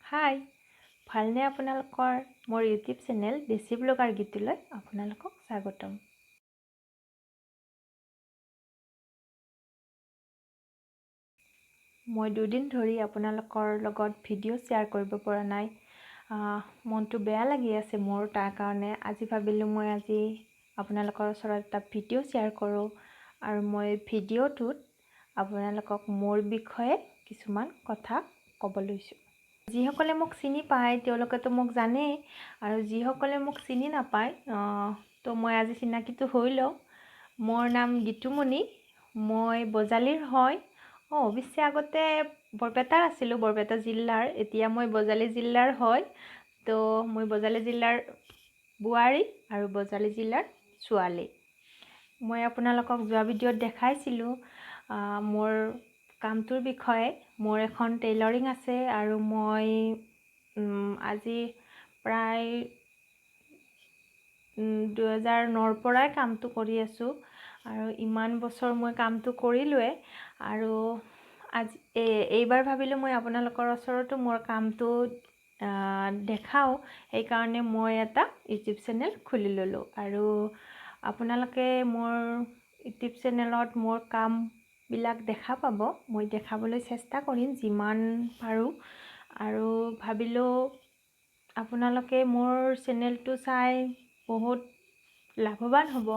হাই, ভালনে আপোনালোকৰ? মোৰ ইউটিউব চেনেল বেছি ব্লগাৰ গীতলৈ আপোনালোকক স্বাগতম। মই দুদিন ধৰি আপোনালোকৰ লগত ভিডিঅ' শ্বেয়াৰ কৰিব পৰা নাই। মনটো বেয়া লাগি আছে মোৰ, তাৰ কাৰণে আজি ভাবিলোঁ মই আজি আপোনালোকৰ ওচৰত এটা ভিডিঅ' শ্বেয়াৰ কৰোঁ। আৰু মই ভিডিঅ'টোত আপোনালোকক মোৰ বিষয়ে কিছুমান কথা ক'ব লৈছোঁ। যিসকলে মোক চিনি পায় তেওঁলোকেতো মোক জানেই, আৰু যিসকলে মোক চিনি নাপায় তো মই আজি চিনাকিটো হৈ লওঁ। মোৰ নাম গীতুমণি, মই বজালীৰ হয়। অৱশ্যে আগতে বৰপেটাৰ আছিলোঁ, বৰপেটা জিলাৰ। এতিয়া মই বজালী জিলাৰ হয়। তো মই বজালী জিলাৰ বোৱাৰী আৰু বজালী জিলাৰ ছোৱালী। মই আপোনালোকক যোৱা ভিডিঅ'ত দেখাইছিলোঁ মোৰ কামটোৰ বিষয়ে। মোৰ এখন টেইলৰিং আছে আৰু মই আজি প্ৰায় 2009ৰ পৰাই কামটো কৰি আছোঁ, আৰু ইমান বছৰ মই কামটো কৰিলোৱে। আৰু আজি এইবাৰ ভাবিলোঁ মই আপোনালোকৰ ওচৰতো মোৰ কামটো দেখাওঁ, সেইকাৰণে মই এটা ইউটিউব চেনেল খুলি ল'লোঁ। আৰু আপোনালোকে মোৰ ইউটিউব চেনেলত মোৰ কামবিলাক দেখা পাব। মই দেখাবলৈ চেষ্টা কৰিম যিমান পাৰোঁ। আৰু ভাবিলোঁ আপোনালোকে মোৰ চেনেলটো চাই বহুত লাভৱান হ'ব,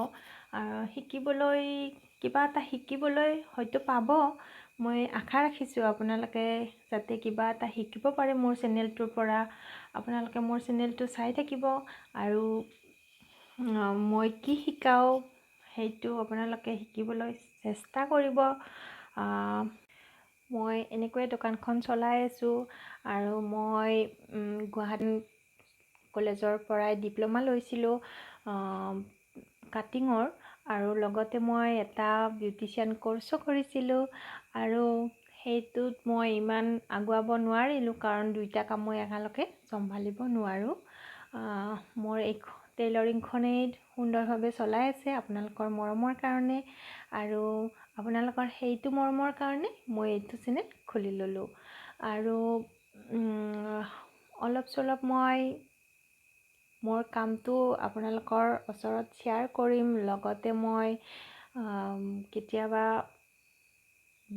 শিকিবলৈ কিবা এটা শিকিবলৈ হয়তো পাব। মই আশা ৰাখিছোঁ আপোনালোকে যাতে কিবা এটা শিকিব পাৰে মোৰ চেনেলটোৰ পৰা। আপোনালোকে মোৰ চেনেলটো চাই থাকিব, আৰু মই কি শিকাওঁ সেইটো আপোনালোকে শিকিবলৈ চেষ্টা কৰিব। মই এনেকৈয়ে দোকানখন চলাই আছোঁ, আৰু মই গুৱাহাটী কলেজৰ পৰাই ডিপ্ল'মা লৈছিলোঁ কাটিঙৰ, আৰু লগতে মই এটা বিউটিচিয়ান কৰ্চো কৰিছিলোঁ। আৰু সেইটোত মই ইমান আগুৱাব নোৱাৰিলোঁ, কাৰণ দুইটা কাম মই একেলগে চম্ভালিব নোৱাৰোঁ। মোৰ এই টেইলৰিংখনেই সুন্দৰভাৱে চলাই আছে আপোনালোকৰ মৰমৰ কাৰণে, আৰু আপোনালোকৰ সেইটো মৰমৰ কাৰণে মই এইটো চেনেল খুলি ল'লোঁ। আৰু অলপ চলপ মই মোৰ কামটো আপোনালোকৰ ওচৰত শ্বেয়াৰ কৰিম। লগতে মই কেতিয়াবা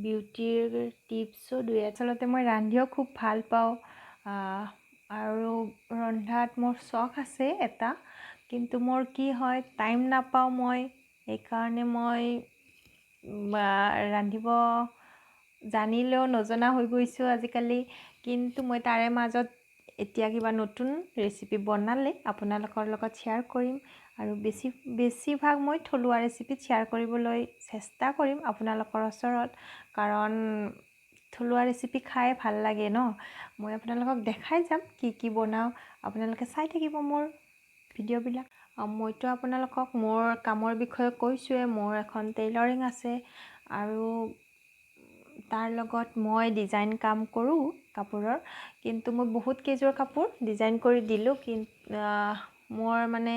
বিউটিৰ টিপছো দিয়ে। আচলতে মই ৰান্ধিও খুব ভাল পাওঁ, আৰু ৰন্ধাত মোৰ চখ আছে এটা, কিন্তু মোৰ কি হয় টাইম নাপাওঁ মই। সেইকাৰণে মই ৰান্ধিব জানিলেও নজনা হৈ গৈছোঁ আজিকালি। কিন্তু মই তাৰে মাজত এতিয়া কিবা নতুন ৰেচিপি বনালে আপোনালোকৰ লগত শ্বেয়াৰ কৰিম, আৰু বেছিভাগ মই থলুৱা ৰেচিপিত শ্বেয়াৰ কৰিবলৈ চেষ্টা কৰিম আপোনালোকৰ ওচৰত, কাৰণ থলুৱা ৰেচিপি খাই ভাল লাগে ন। মই আপোনালোকক দেখাই যাম কি কি বনাওঁ, আপোনালোকে চাই থাকিব মোৰ ভিডিঅ'বিলাক। মইতো আপোনালোকক মোৰ কামৰ বিষয়ে কৈছোঁৱে। মোৰ এখন টেইলৰিং আছে, আৰু তাৰ লগত মই ডিজাইন কাম কৰোঁ কাপোৰৰ। কিন্তু মই বহুত কেইযোৰ কাপোৰ ডিজাইন কৰি দিলোঁ, মোৰ মানে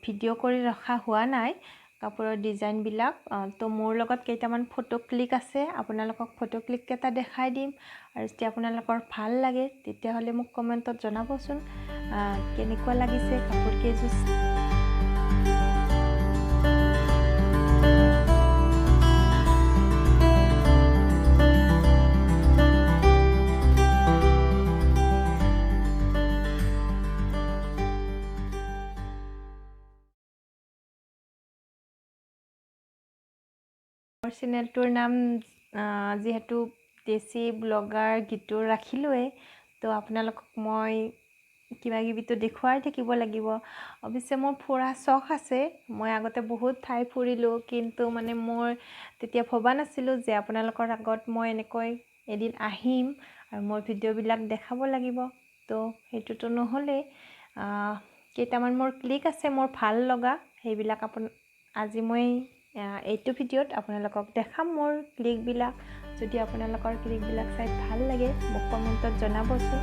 ভিডিঅ' কৰি ৰখা হোৱা নাই কাপোৰৰ ডিজাইনবিলাক। তো মোৰ লগত কেইটামান ফটো ক্লিক আছে, আপোনালোকক ফটো ক্লিককেইটা দেখাই দিম। আৰু যদি আপোনালোকৰ ভাল লাগে তেতিয়াহ'লে মোক কমেণ্টত জনাবচোন কেনেকুৱা লাগিছে কাপোৰ কেইযোৰ। মোৰ চেনেলটোৰ নাম যিহেতু দেশী ব্লগাৰ গীতু ৰাখিলোৱেই, তো আপোনালোকক মই কিবাকিবিতো দেখুৱাই থাকিব লাগিব। অৱশ্যে মোৰ ফুৰা চখ আছে। মই আগতে বহুত ঠাই ফুৰিলোঁ, কিন্তু মানে মোৰ তেতিয়া ভবা নাছিলোঁ যে আপোনালোকৰ আগত মই এনেকৈ এদিন আহিম আৰু মোৰ ভিডিঅ'বিলাক দেখাব লাগিব। তো সেইটোতো নহ'লেই। কেইটামান মোৰ ক্লিক আছে মোৰ ভাল লগা, সেইবিলাক আজি মই এইটো ভিডিঅ'ত আপোনালোকক দেখাম মোৰ ক্লিকবিলাক। যদি আপোনালোকৰ ক্লিকবিলাক চাই ভাল লাগে মোক কমেণ্টত জনাবচোন।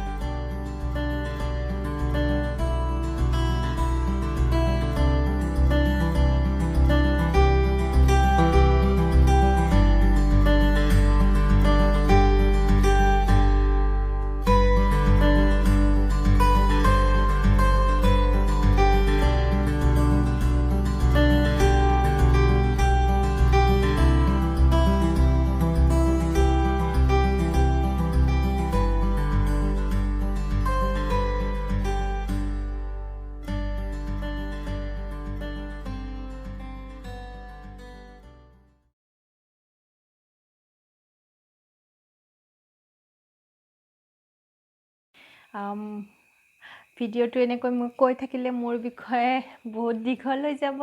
ভিডিঅ'টো এনেকৈ মই কৈ থাকিলে মোৰ বিষয়ে বহুত দীঘল হৈ যাব,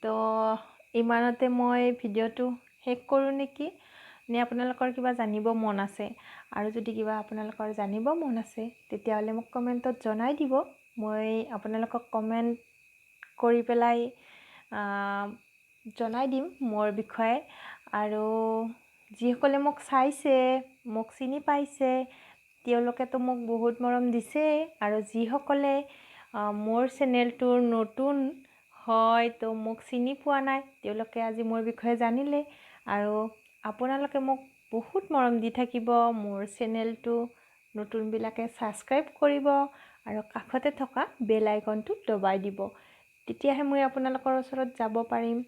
তো ইমানতে মই ভিডিঅ'টো শেষ কৰোঁ নেকি? নে আপোনালোকৰ কিবা জানিব মন আছে? আৰু যদি কিবা আপোনালোকৰ জানিব মন আছে তেতিয়াহ'লে মোক কমেণ্টত জনাই দিব। মই আপোনালোকক কমেণ্ট কৰি পেলাই জনাই দিম মোৰ বিষয়ে। আৰু যিসকলে মোক চাইছে, মোক চিনি পাইছে, তেওঁলোকেতো মোক বহুত মৰম দিছে। আৰু যিসকলে মোৰ চেনেলটোৰ নতুন হয় তো মোক চিনি পোৱা নাই, তেওঁলোকে আজি মোৰ বিষয়ে জানিলে। আৰু আপোনালোকে মোক বহুত মৰম দি থাকিব। মোৰ চেনেলটো নতুনবিলাকে ছাবস্ক্ৰাইব কৰিব আৰু কাষতে থকা বেল আইকনটো দবাই দিব। তেতিয়াহে মই আপোনালোকৰ ওচৰত যাব পাৰিম।